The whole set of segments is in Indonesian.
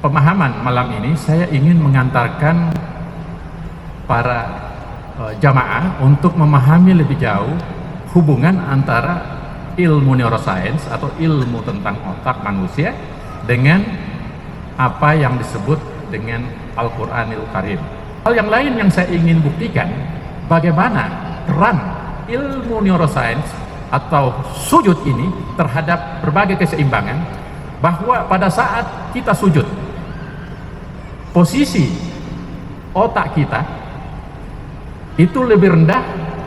Pemahaman malam ini saya ingin mengantarkan para jamaah untuk memahami lebih jauh hubungan antara ilmu neuroscience atau ilmu tentang otak manusia dengan apa yang disebut dengan Al-Quranil Karim. Hal yang lain yang saya ingin buktikan, bagaimana peran ilmu neuroscience atau sujud ini terhadap berbagai keseimbangan, bahwa pada saat kita sujud, posisi otak kita itu lebih rendah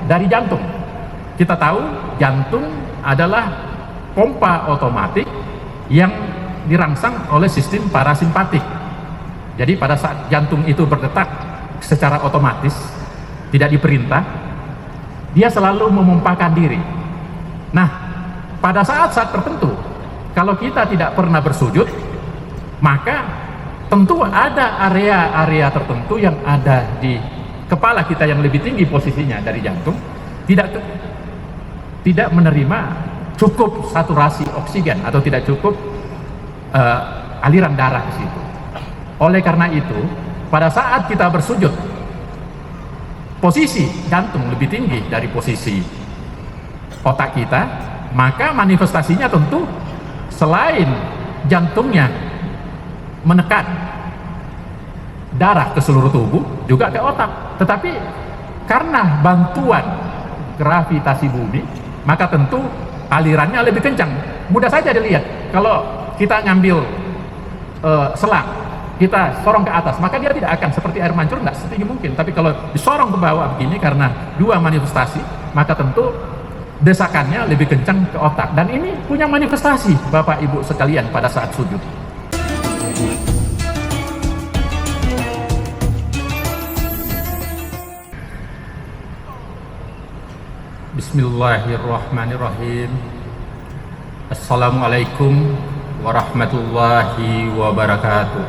dari jantung. Kita tahu jantung adalah pompa otomatis yang dirangsang oleh sistem parasimpatik. Jadi pada saat jantung itu berdetak secara otomatis, tidak diperintah, dia selalu memompakan diri. Nah, pada saat-saat tertentu, kalau kita tidak pernah bersujud, maka tentu ada area-area tertentu yang ada di kepala kita yang lebih tinggi posisinya dari jantung, tidak menerima cukup saturasi oksigen atau tidak cukup aliran darah ke situ. Oleh karena itu, pada saat kita bersujud, posisi jantung lebih tinggi dari posisi otak kita, maka manifestasinya tentu selain jantungnya menekan darah ke seluruh tubuh, juga ke otak. Tetapi karena bantuan gravitasi bumi, maka tentu alirannya lebih kencang. Mudah saja dilihat, kalau kita ngambil selang, kita sorong ke atas, maka dia tidak akan seperti air mancur, nggak setinggi mungkin. Tapi kalau disorong ke bawah begini, karena dua manifestasi, maka tentu desakannya lebih kencang ke otak. Dan ini punya manifestasi Bapak Ibu sekalian pada saat sujud. Bismillahirrahmanirrahim. Assalamualaikum warahmatullahi wabarakatuh.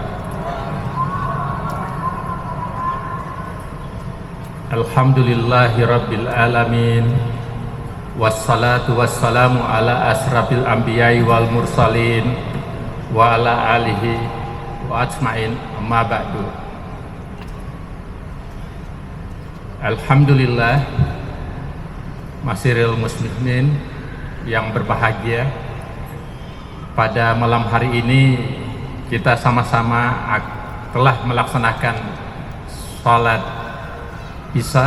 Alhamdulillahi rabbil alamin, wassalatu wassalamu ala asrafil anbiya'i wal mursalin wa ala alihi wa ajma'in, amma ba'du. Alhamdulillah, masiril muslimin yang berbahagia, pada malam hari ini kita sama-sama telah melaksanakan salat Isya,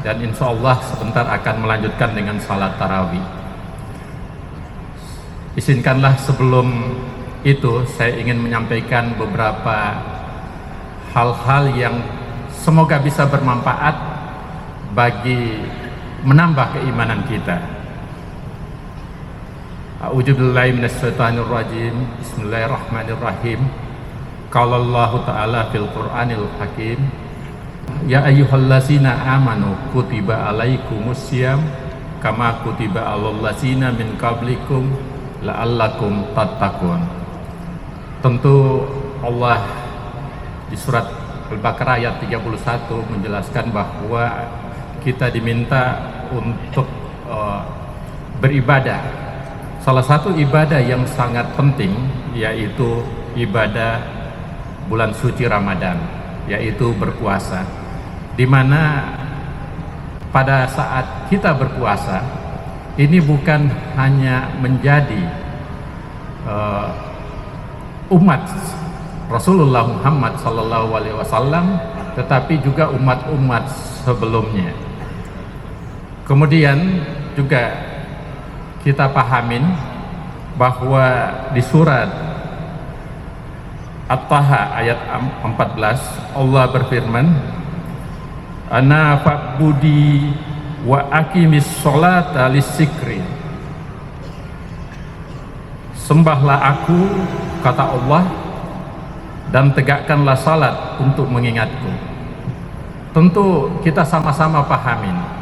dan insya Allah sebentar akan melanjutkan dengan salat tarawih. Izinkanlah sebelum itu saya ingin menyampaikan beberapa hal-hal yang semoga bisa bermanfaat bagi menambah keimanan kita. A'udzubillahi minasyaitonirrajim. Bismillahirrahmanirrahim. Qala Allah Ta'ala fil Qur'anil Hakim, ya ayyuhallazina amanu kutiba alaikumussyam kama kutiba alal ladzina min qablikum la'allakum tattaqun. Tentu Allah di surat Al-Baqarah ayat 31 menjelaskan bahwa kita diminta untuk beribadah. Salah satu ibadah yang sangat penting yaitu ibadah bulan suci Ramadan, yaitu berpuasa, di mana pada saat kita berpuasa ini bukan hanya menjadi umat Rasulullah Muhammad SAW, tetapi juga umat-umat sebelumnya. Kemudian juga kita pahamin bahwa di surat At-Taha ayat 14 Allah berfirman, ana fa'budi wa aqimis sholata lisikri, sembahlah aku, kata Allah, dan tegakkanlah salat untuk mengingatku. Tentu kita sama-sama pahamin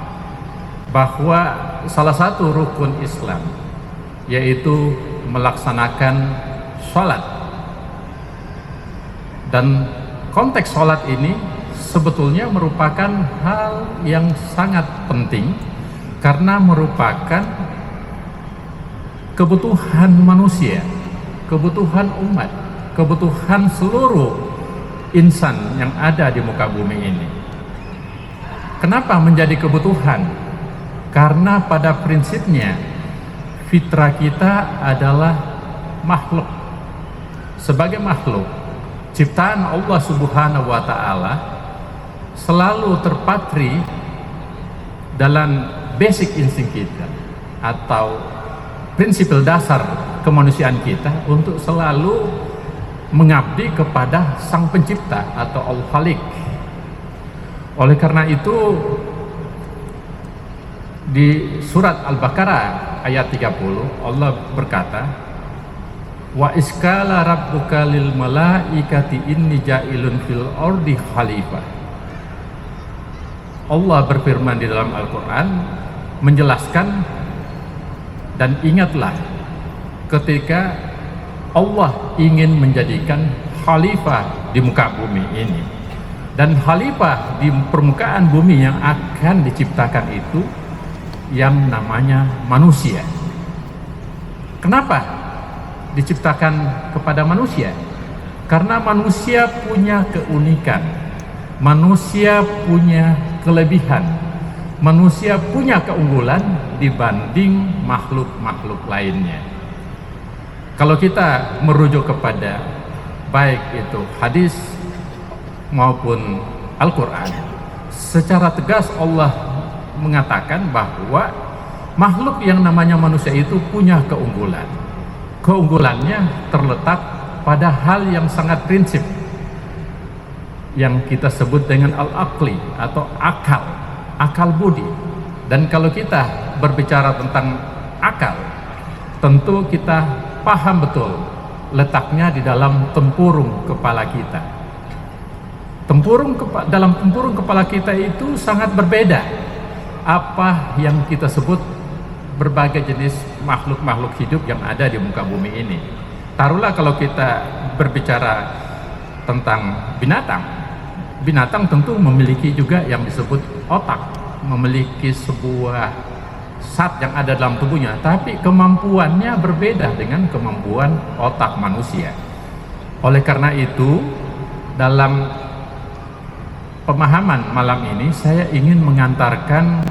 bahwa salah satu rukun Islam yaitu melaksanakan sholat, dan konteks sholat ini sebetulnya merupakan hal yang sangat penting karena merupakan kebutuhan manusia, kebutuhan umat, kebutuhan seluruh insan yang ada di muka bumi ini. Kenapa menjadi kebutuhan? Karena pada prinsipnya fitrah kita adalah makhluk. Sebagai makhluk ciptaan Allah Subhanahu wa Ta'ala, selalu terpatri dalam basic insting kita atau prinsip dasar kemanusiaan kita untuk selalu mengabdi kepada Sang Pencipta atau Al-Khaliq. Oleh karena itu di surat Al-Baqarah ayat 30 Allah berkata, wa iskala rabbuka lil malaikati inni ja'ilun fil ardi khalifah. Allah berfirman di dalam Al-Quran menjelaskan, dan ingatlah ketika Allah ingin menjadikan khalifah di muka bumi ini, dan khalifah di permukaan bumi yang akan diciptakan itu yang namanya manusia. Kenapa diciptakan kepada manusia? Karena manusia punya keunikan, manusia punya kelebihan, manusia punya keunggulan dibanding makhluk-makhluk lainnya. Kalau kita merujuk kepada baik itu hadis maupun Al-Quran, secara tegas Allah mengatakan bahwa makhluk yang namanya manusia itu punya keunggulan. Keunggulannya terletak pada hal yang sangat prinsip yang kita sebut dengan al-aqli atau akal budi. Dan kalau kita berbicara tentang akal, tentu kita paham betul letaknya di dalam tempurung kepala kita. Dalam tempurung kepala kita itu sangat berbeda apa yang kita sebut berbagai jenis makhluk-makhluk hidup yang ada di muka bumi ini. Taruhlah kalau kita berbicara tentang binatang tentu memiliki juga yang disebut otak, memiliki sebuah zat yang ada dalam tubuhnya, tapi kemampuannya berbeda dengan kemampuan otak manusia. Oleh karena itu, dalam pemahaman malam ini saya ingin mengantarkan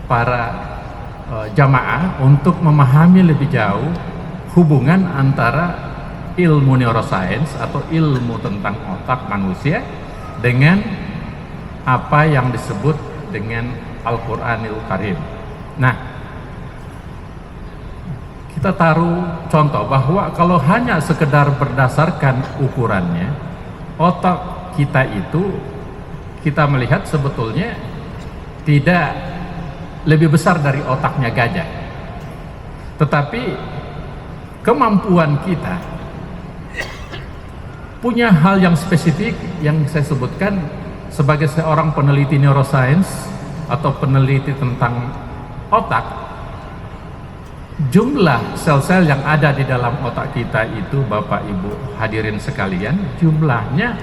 para jamaah untuk memahami lebih jauh hubungan antara ilmu neuroscience atau ilmu tentang otak manusia dengan apa yang disebut dengan Al-Quranil Karim. Nah, kita taruh contoh bahwa kalau hanya sekedar berdasarkan ukurannya, otak kita itu kita melihat sebetulnya tidak lebih besar dari otaknya gajah. Tetapi kemampuan kita punya hal yang spesifik yang saya sebutkan sebagai seorang peneliti neuroscience atau peneliti tentang otak. Jumlah sel-sel yang ada di dalam otak kita itu, Bapak Ibu hadirin sekalian, jumlahnya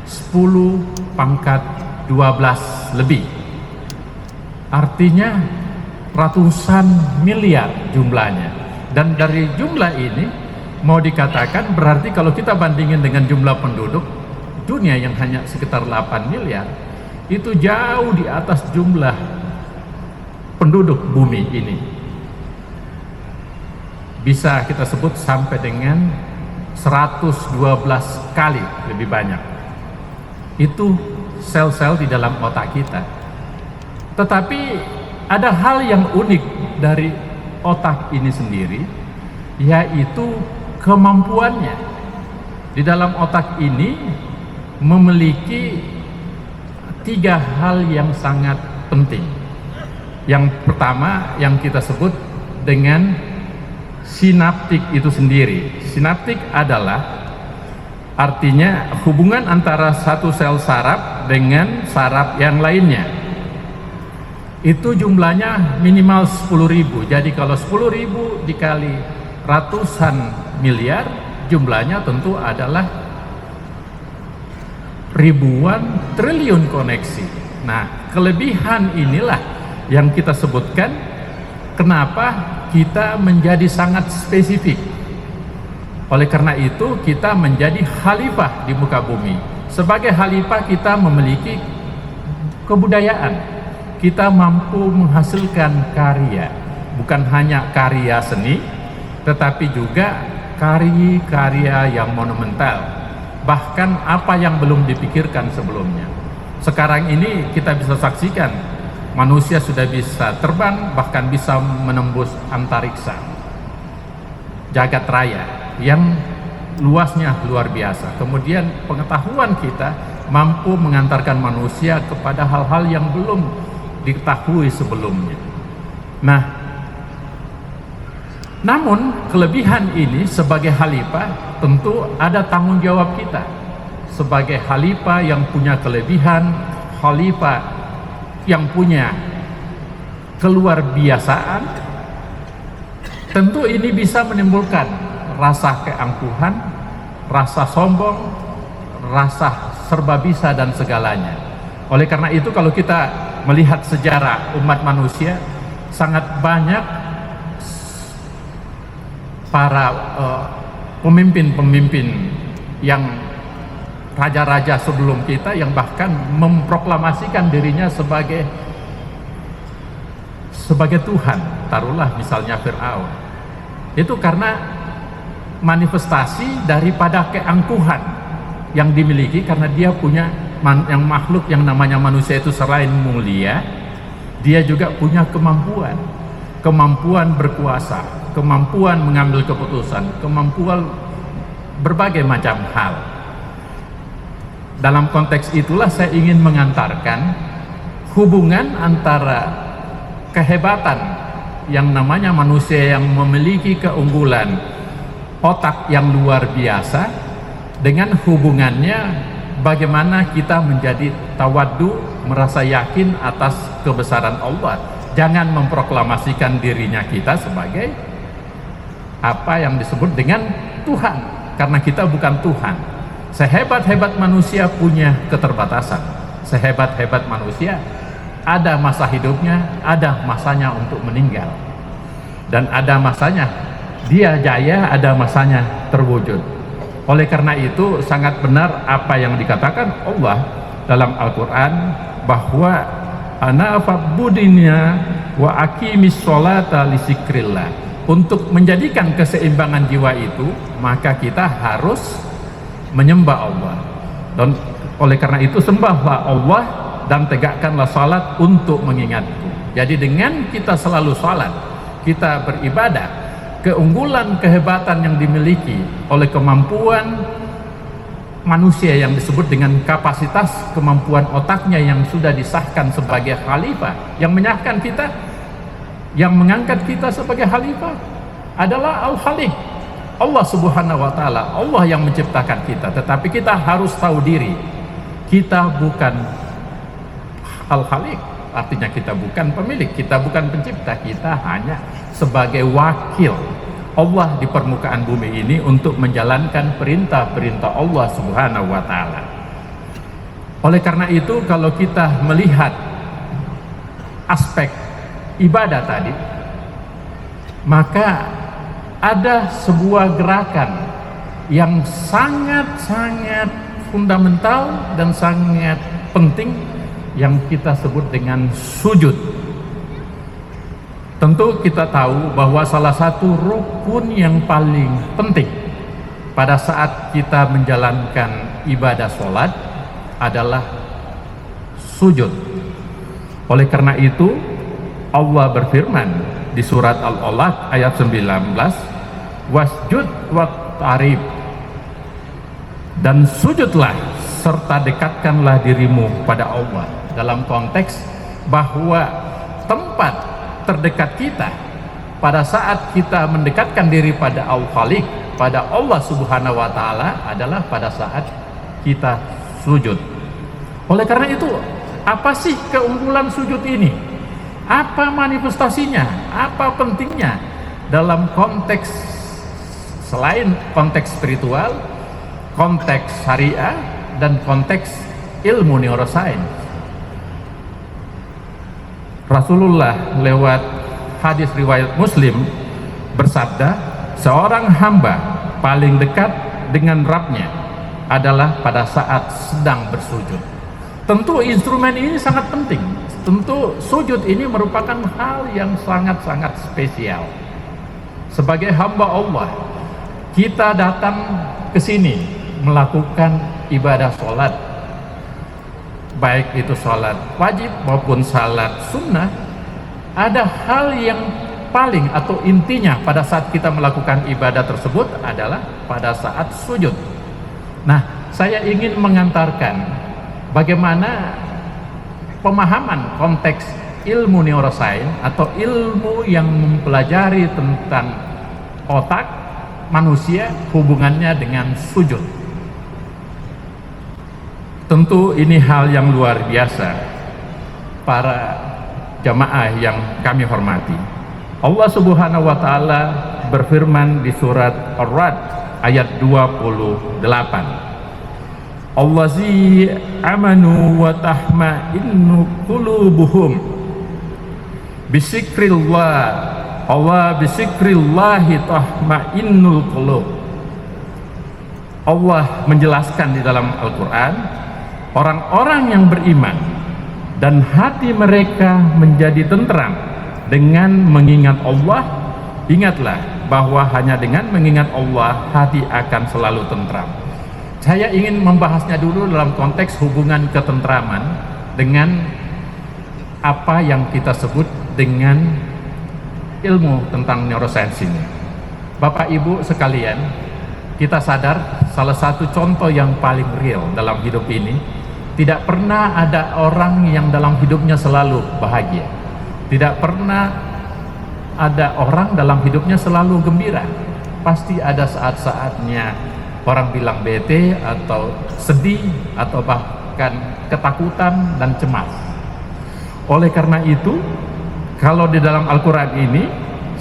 10⁻12 lebih. Artinya ratusan miliar jumlahnya. Dan dari jumlah ini mau dikatakan berarti kalau kita bandingin dengan jumlah penduduk dunia yang hanya sekitar 8 miliar, itu jauh di atas jumlah penduduk bumi ini. Bisa kita sebut sampai dengan 112 kali lebih banyak. Itu sel-sel di dalam otak kita. Tetapi ada hal yang unik dari otak ini sendiri, yaitu kemampuannya. Di dalam otak ini memiliki 3 hal yang sangat penting. Yang pertama yang kita sebut dengan sinaptik itu sendiri. Sinaptik adalah artinya hubungan antara satu sel saraf dengan saraf yang lainnya. Itu jumlahnya minimal 10.000. Jadi kalau 10.000 dikali ratusan miliar, jumlahnya tentu adalah ribuan triliun koneksi. Nah, kelebihan inilah yang kita sebutkan kenapa kita menjadi sangat spesifik. Oleh karena itu kita menjadi khalifah di muka bumi. Sebagai khalifah kita memiliki kebudayaan, kita mampu menghasilkan karya, bukan hanya karya seni, tetapi juga karya-karya yang monumental, bahkan apa yang belum dipikirkan sebelumnya. Sekarang ini kita bisa saksikan manusia sudah bisa terbang, bahkan bisa menembus antariksa, jagat raya yang luasnya luar biasa. Kemudian pengetahuan kita mampu mengantarkan manusia kepada hal-hal yang belum diketahui sebelumnya. Nah, namun kelebihan ini sebagai khalifah tentu ada tanggung jawab kita. Sebagai khalifah yang punya kelebihan, khalifah yang punya keluar biasaan, tentu ini bisa menimbulkan rasa keangkuhan, rasa sombong, rasa serba bisa dan segalanya. Oleh karena itu kalau kita melihat sejarah umat manusia, sangat banyak para pemimpin-pemimpin yang raja-raja sebelum kita yang bahkan memproklamasikan dirinya sebagai Tuhan. Taruhlah misalnya Fir'aun. Itu karena manifestasi daripada keangkuhan yang dimiliki, karena dia punya yang makhluk yang namanya manusia itu selain mulia, dia juga punya kemampuan berkuasa, kemampuan mengambil keputusan, kemampuan berbagai macam hal. Dalam konteks itulah saya ingin mengantarkan hubungan antara kehebatan yang namanya manusia yang memiliki keunggulan otak yang luar biasa dengan hubungannya bagaimana kita menjadi tawaddu, merasa yakin atas kebesaran Allah. Jangan memproklamasikan dirinya kita sebagai apa yang disebut dengan Tuhan, karena kita bukan Tuhan. Sehebat-hebat manusia punya keterbatasan, sehebat-hebat manusia ada masa hidupnya, ada masanya untuk meninggal, dan ada masanya dia jaya, ada masanya terwujud. Oleh karena itu sangat benar apa yang dikatakan Allah dalam Al-Quran bahwa ana fa'budina wa aqimis sholata li zikrillah. Untuk menjadikan keseimbangan jiwa itu, maka kita harus menyembah Allah. Dan oleh karena itu sembahlah Allah dan tegakkanlah salat untuk mengingatku. Jadi dengan kita selalu salat, kita beribadah, keunggulan kehebatan yang dimiliki oleh kemampuan manusia yang disebut dengan kapasitas kemampuan otaknya yang sudah disahkan sebagai khalifah, yang menyahkan kita, yang mengangkat kita sebagai khalifah adalah Al-Khaliq, Allah Subhanahu wa Ta'ala, Allah yang menciptakan kita. Tetapi kita harus tahu diri, kita bukan Al-Khaliq, artinya kita bukan pemilik, kita bukan pencipta, kita hanya sebagai wakil Allah di permukaan bumi ini untuk menjalankan perintah-perintah Allah Subhanahu wa Ta'ala. Oleh karena itu kalau kita melihat aspek ibadah tadi, maka ada sebuah gerakan yang sangat-sangat fundamental dan sangat penting yang kita sebut dengan sujud. Tentu kita tahu bahwa salah satu rukun yang paling penting pada saat kita menjalankan ibadah sholat adalah sujud. Oleh karena itu Allah berfirman di surat Al-Alaq ayat 19, wasjud waqtarib, dan sujudlah serta dekatkanlah dirimu pada Allah, dalam konteks bahwa tempat terdekat kita pada saat kita mendekatkan diri pada Al-Khaliq, pada Allah Subhanahu wa Ta'ala adalah pada saat kita sujud. Oleh karena itu, apa sih keunggulan sujud ini? Apa manifestasinya? Apa pentingnya dalam konteks selain konteks spiritual, konteks syariah, dan konteks ilmu neuroscience? Rasulullah lewat hadis riwayat Muslim bersabda, seorang hamba paling dekat dengan Rabb-Nya adalah pada saat sedang bersujud. Tentu instrumen ini sangat penting. Tentu sujud ini merupakan hal yang sangat-sangat spesial. Sebagai hamba Allah, kita datang ke sini melakukan ibadah sholat, baik itu sholat wajib maupun sholat sunnah. Ada hal yang paling atau intinya pada saat kita melakukan ibadah tersebut adalah pada saat sujud. Nah, saya ingin mengantarkan bagaimana pemahaman konteks ilmu neuroscience atau ilmu yang mempelajari tentang otak manusia hubungannya dengan sujud. Tentu ini hal yang luar biasa para jamaah yang kami hormati. Allah Subhanahu wa taala berfirman di surat Ar-Ra'd ayat 28. Allazi amanu wa tahma'innu qulubuhum bisikrillah. Allah bisikrillahi tahma'innul qulub. Allah menjelaskan di dalam Al-Quran, orang-orang yang beriman dan hati mereka menjadi tentram dengan mengingat Allah. Ingatlah bahwa hanya dengan mengingat Allah hati akan selalu tentram. Saya ingin membahasnya dulu dalam konteks hubungan ketentraman dengan apa yang kita sebut dengan ilmu tentang neuroscience ini. Bapak Ibu sekalian, kita sadar salah satu contoh yang paling real dalam hidup ini, tidak pernah ada orang yang dalam hidupnya selalu bahagia. Tidak pernah ada orang dalam hidupnya selalu gembira. Pasti ada saat-saatnya orang bilang bete atau sedih atau bahkan ketakutan dan cemas. Oleh karena itu, kalau di dalam Al-Quran ini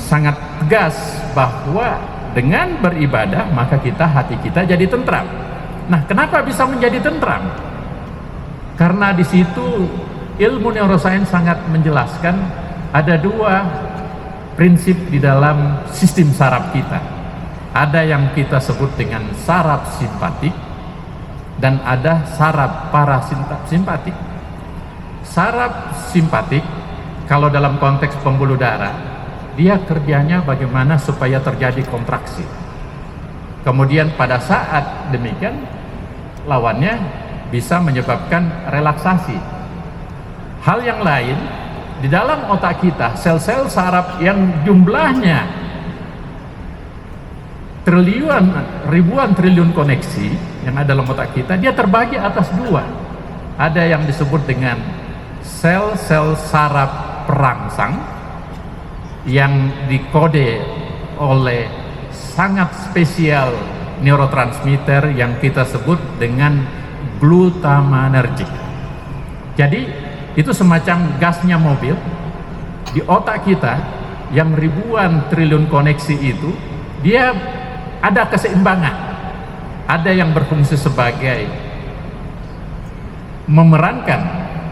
sangat tegas bahwa dengan beribadah maka hati kita jadi tentram. Nah, kenapa bisa menjadi tentram? Karena di situ ilmu neuroscience sangat menjelaskan ada dua prinsip di dalam sistem saraf kita. Ada yang kita sebut dengan saraf simpatik dan ada saraf parasimpatik. Saraf simpatik kalau dalam konteks pembuluh darah, dia kerjanya bagaimana supaya terjadi kontraksi. Kemudian pada saat demikian, lawannya bisa menyebabkan relaksasi. Hal yang lain, di dalam otak kita, sel-sel saraf yang jumlahnya ribuan triliun koneksi yang ada dalam otak kita, dia terbagi atas dua. Ada yang disebut dengan sel-sel saraf perangsang yang dikode oleh sangat spesial neurotransmitter yang kita sebut dengan glutamanergic. Jadi itu semacam gasnya mobil di otak kita yang ribuan triliun koneksi itu, dia ada keseimbangan. Ada yang berfungsi sebagai memerankan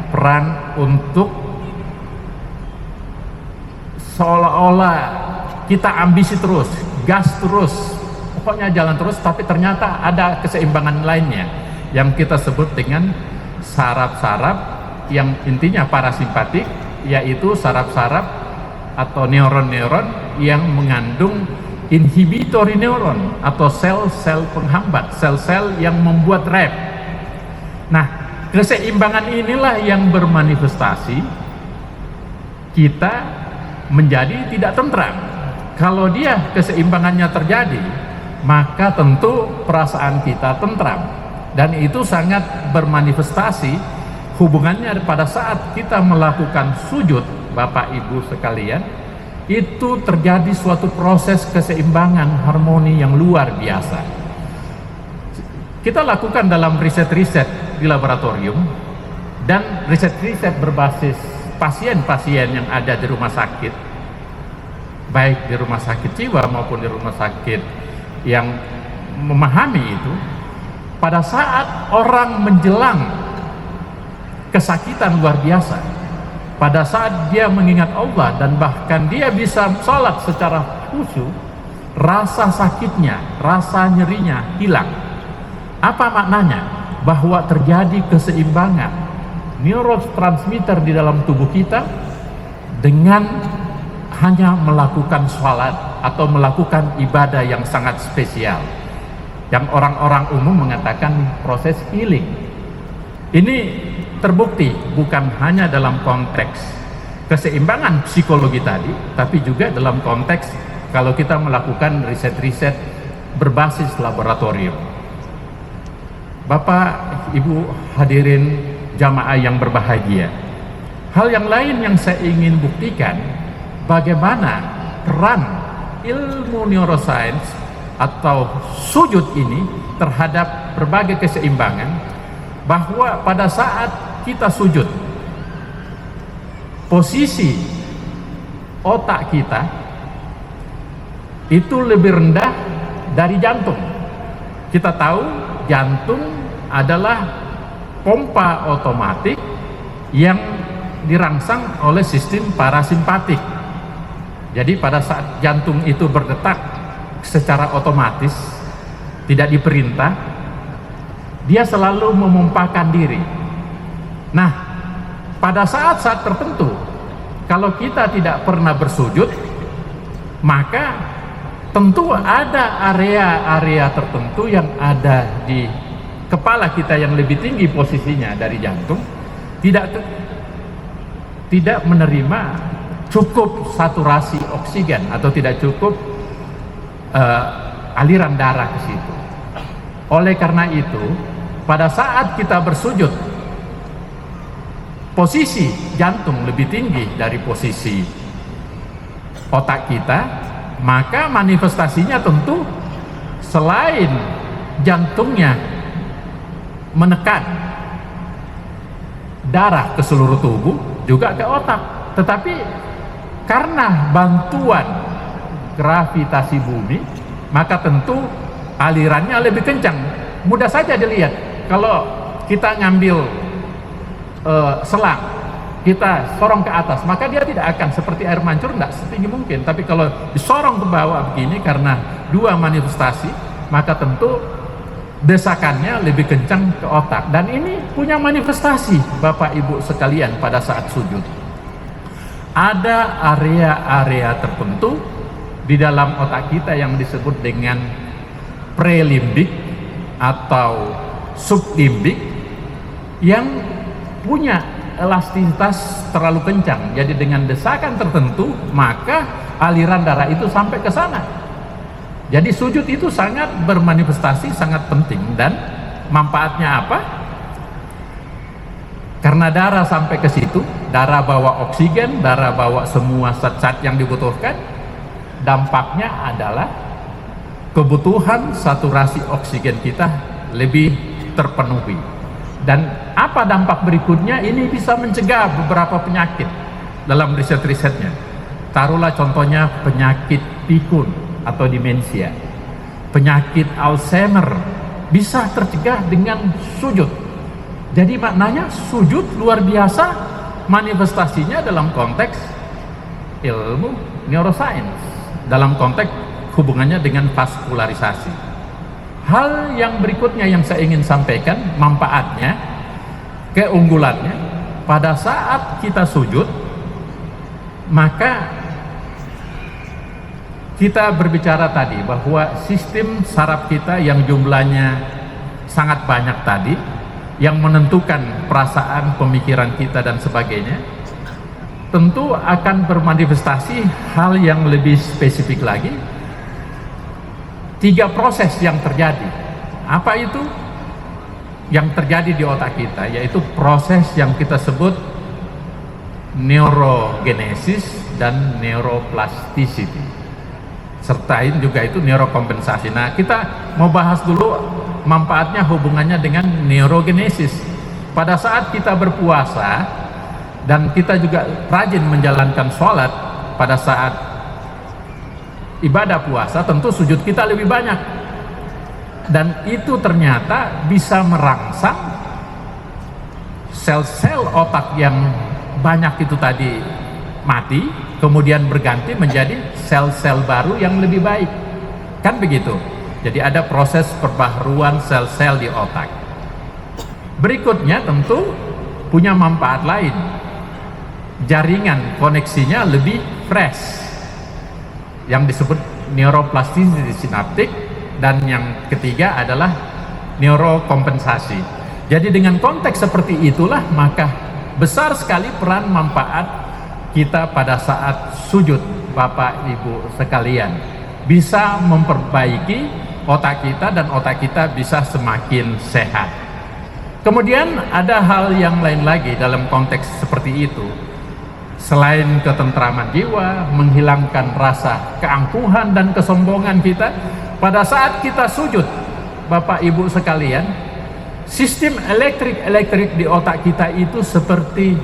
peran untuk seolah-olah kita ambisi terus, gas terus, pokoknya jalan terus, tapi ternyata ada keseimbangan lainnya yang kita sebut dengan saraf-saraf yang intinya parasimpatik, yaitu saraf-saraf atau neuron-neuron yang mengandung inhibitory neuron atau sel-sel penghambat, sel-sel yang membuat rem. Nah, keseimbangan inilah yang bermanifestasi kita menjadi tidak tentram. Kalau dia keseimbangannya terjadi, maka tentu perasaan kita tentram, dan itu sangat bermanifestasi hubungannya pada saat kita melakukan sujud. Bapak Ibu sekalian, itu terjadi suatu proses keseimbangan harmoni yang luar biasa. Kita lakukan dalam riset-riset di laboratorium dan riset-riset berbasis pasien-pasien yang ada di rumah sakit, baik di rumah sakit jiwa maupun di rumah sakit yang memahami itu. Pada saat orang menjelang kesakitan luar biasa, pada saat dia mengingat Allah dan bahkan dia bisa sholat secara khusyuk, rasa sakitnya, rasa nyerinya hilang. Apa maknanya? Bahwa terjadi keseimbangan neurotransmitter di dalam tubuh kita dengan hanya melakukan sholat atau melakukan ibadah yang sangat spesial, yang orang-orang umum mengatakan proses healing. Ini terbukti bukan hanya dalam konteks keseimbangan psikologi tadi, tapi juga dalam konteks kalau kita melakukan riset-riset berbasis laboratorium. Bapak, Ibu hadirin jamaah yang berbahagia, hal yang lain yang saya ingin buktikan bagaimana peran ilmu neuroscience atau sujud ini terhadap berbagai keseimbangan, bahwa pada saat kita sujud, posisi otak kita itu lebih rendah dari jantung. Kita tahu jantung adalah pompa otomatik yang dirangsang oleh sistem parasimpatik. Jadi pada saat jantung itu berdetak secara otomatis, tidak diperintah, dia selalu memompakan diri. Nah, pada saat-saat tertentu, kalau kita tidak pernah bersujud, maka tentu ada area-area tertentu yang ada di kepala kita yang lebih tinggi posisinya dari jantung, tidak menerima cukup saturasi oksigen atau tidak cukup aliran darah ke situ. Oleh karena itu, pada saat kita bersujud, posisi jantung lebih tinggi dari posisi otak kita, maka manifestasinya tentu selain jantungnya menekan darah ke seluruh tubuh, juga ke otak. Tetapi karena bantuan gravitasi bumi, maka tentu alirannya lebih kencang. Mudah saja dilihat, kalau kita ngambil selang, kita sorong ke atas, maka dia tidak akan seperti air mancur, tidak setinggi mungkin. Tapi kalau disorong ke bawah begini, karena dua manifestasi, maka tentu desakannya lebih kencang ke otak. Dan ini punya manifestasi, Bapak Ibu sekalian, pada saat sujud. Ada area-area tertentu di dalam otak kita yang disebut dengan prelimbik atau sublimbik yang punya elastisitas terlalu kencang. Jadi dengan desakan tertentu, maka aliran darah itu sampai ke sana. Jadi sujud itu sangat bermanifestasi, sangat penting. Dan manfaatnya apa? Karena darah sampai ke situ, darah bawa oksigen, darah bawa semua zat-zat yang dibutuhkan. Dampaknya adalah kebutuhan saturasi oksigen kita lebih terpenuhi. Dan apa dampak berikutnya? Ini bisa mencegah beberapa penyakit dalam riset-risetnya. Taruhlah contohnya penyakit pikun atau demensia, penyakit Alzheimer bisa tercegah dengan sujud. Jadi maknanya sujud luar biasa manifestasinya dalam konteks ilmu neuroscience, dalam konteks hubungannya dengan vaskularisasi. Hal yang berikutnya yang saya ingin sampaikan, manfaatnya, keunggulannya, pada saat kita sujud, maka kita berbicara tadi bahwa sistem saraf kita yang jumlahnya sangat banyak tadi, yang menentukan perasaan, pemikiran kita dan sebagainya, tentu akan bermanifestasi hal yang lebih spesifik lagi. 3 proses yang terjadi. Apa itu? Yang terjadi di otak kita, yaitu proses yang kita sebut neurogenesis dan neuroplasticity. Sertain juga itu neurokompensasi. Nah, kita mau bahas dulu manfaatnya, hubungannya dengan neurogenesis. Pada saat kita berpuasa dan kita juga rajin menjalankan sholat, pada saat ibadah puasa tentu sujud kita lebih banyak, dan itu ternyata bisa merangsang sel-sel otak yang banyak itu tadi mati, kemudian berganti menjadi sel-sel baru yang lebih baik. Kan begitu. Jadi ada proses perbaharuan sel-sel di otak. Berikutnya tentu punya manfaat lain. Jaringan koneksinya lebih fresh, yang disebut neuroplasticity sinaptik, dan yang ketiga adalah neurokompensasi. Jadi dengan konteks seperti itulah maka besar sekali peran manfaat kita pada saat sujud, Bapak Ibu sekalian. Bisa memperbaiki otak kita dan otak kita bisa semakin sehat. Kemudian ada hal yang lain lagi dalam konteks seperti itu. Selain ketentraman jiwa, menghilangkan rasa keangkuhan dan kesombongan kita, pada saat kita sujud, Bapak Ibu sekalian, sistem elektrik di otak kita itu seperti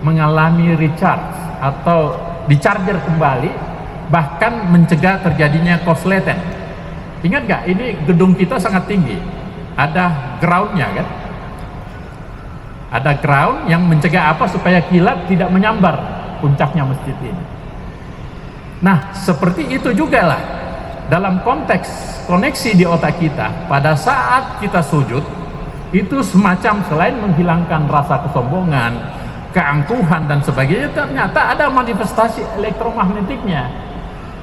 mengalami recharge atau di-charger kembali, bahkan mencegah terjadinya kosletan. Ingat gak, ini gedung kita sangat tinggi, ada groundnya kan, ada ground yang mencegah apa, supaya kilat tidak menyambar puncaknya masjid ini. Nah seperti itu juga lah dalam konteks koneksi di otak kita. Pada saat kita sujud itu semacam selain menghilangkan rasa kesombongan, keangkuhan dan sebagainya, ternyata ada manifestasi elektromagnetiknya,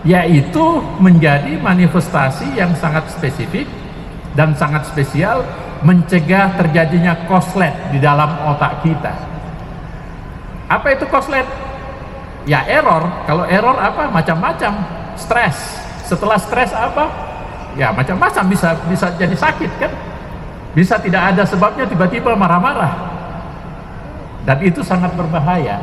yaitu menjadi manifestasi yang sangat spesifik dan sangat spesial, mencegah terjadinya koslet di dalam otak kita. Apa itu koslet? Ya error. Kalau error apa? Macam-macam. Stres. Setelah stres apa? Ya macam-macam, bisa jadi sakit kan? Bisa tidak ada sebabnya tiba-tiba marah-marah. Dan itu sangat berbahaya.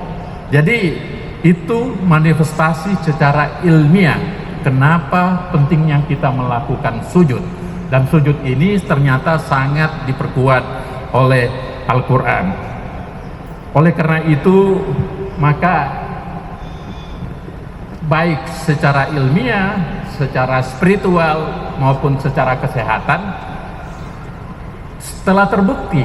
Jadi itu manifestasi secara ilmiah kenapa pentingnya kita melakukan sujud, dan sujud ini ternyata sangat diperkuat oleh Al-Quran. Oleh karena itu maka baik secara ilmiah, secara spiritual maupun secara kesehatan, setelah terbukti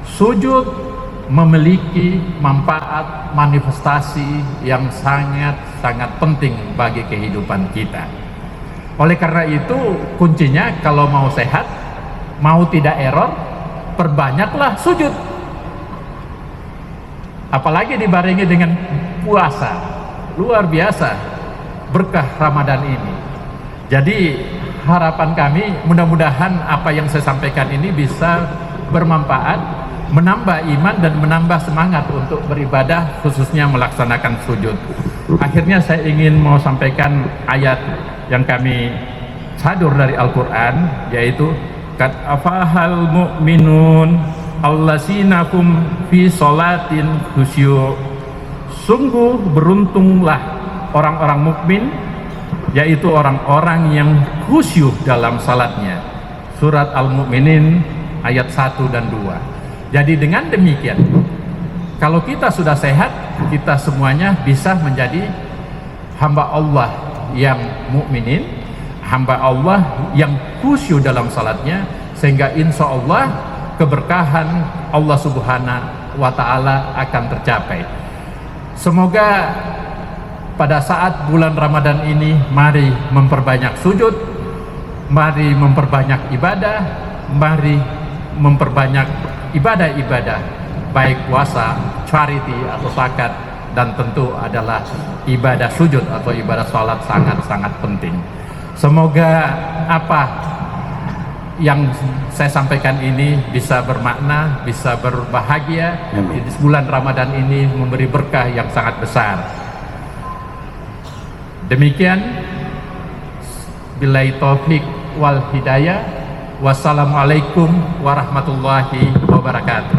sujud memiliki manfaat manifestasi yang sangat penting bagi kehidupan kita. Oleh karena itu kuncinya kalau mau sehat, mau tidak error, perbanyaklah sujud. Apalagi dibarengi dengan puasa, luar biasa berkah Ramadan ini. Jadi harapan kami mudah-mudahan apa yang saya sampaikan ini bisa bermanfaat, menambah iman dan menambah semangat untuk beribadah, khususnya melaksanakan sujud. Akhirnya saya ingin mau sampaikan ayat yang kami sadur dari Al-Quran, yaitu qad afahal mu'minun allazina hum fi sholatin khusyu'. Sungguh beruntunglah orang-orang mukmin, yaitu orang-orang yang khusyuk dalam salatnya. Surat Al-Mu'minin ayat 1 dan 2. Jadi dengan demikian, kalau kita sudah sehat, kita semuanya bisa menjadi hamba Allah yang mukminin, hamba Allah yang khusyuk dalam salatnya, sehingga insya Allah keberkahan Allah Subhanahu wa Ta'ala akan tercapai. Semoga pada saat bulan Ramadan ini, mari memperbanyak sujud, mari memperbanyak ibadah, mari memperbanyak ibadah-ibadah, baik puasa, charity atau zakat, dan tentu adalah ibadah sujud atau ibadah sholat sangat-sangat penting. Semoga apa yang saya sampaikan ini bisa bermakna, bisa berbahagia di bulan Ramadan ini, memberi berkah yang sangat besar. Demikian, billahi taufik wal hidayah. Wassalamualaikum warahmatullahi wabarakatuh.